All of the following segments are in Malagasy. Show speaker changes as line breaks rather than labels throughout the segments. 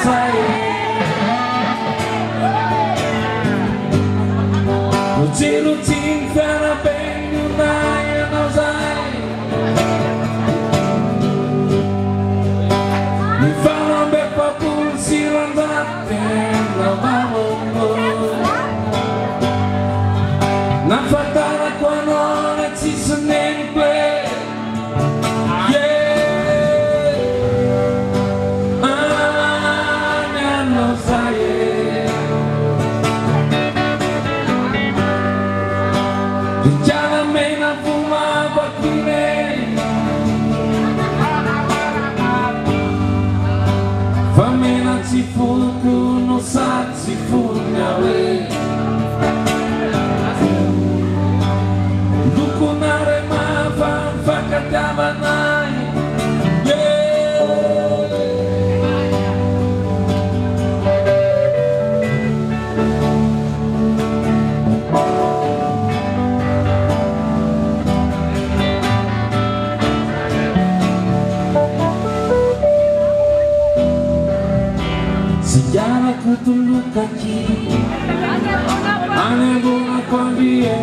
sai lutin fera bem unai não sai mi fanno be papu si randate na mamo na fatara quando ne ci sono Jangan na fuma bakine Famena ci fulku no sa ci funyawe Dukunare ma fan fakatama nai Sejarah kutuluk kaki Ane bunga kwambie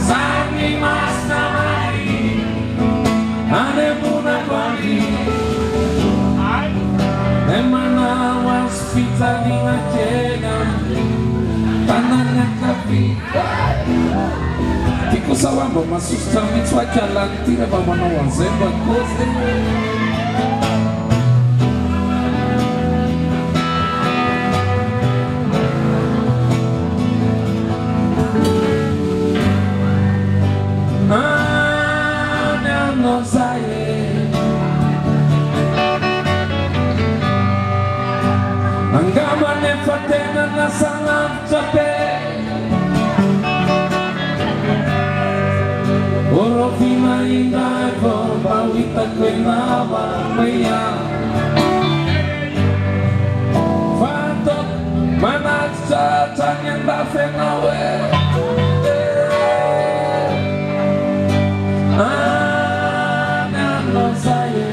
Sami mas namari Ane bunga kwambie Emana was fita di ngakena Tanahnya kapi Tiko sawamba masusta mitwa kalantira bamana wanzemba koze no saye Angama ne fatena na salam chape Oro fina inda for bawita kwenawa maya Fato manat sa chanyan da fenawe no saye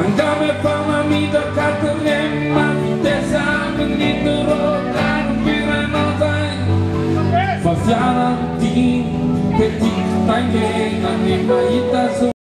Angame fama mi da katlema Tesa benito rokan pirano Fafiana ti petit tangue na ni maita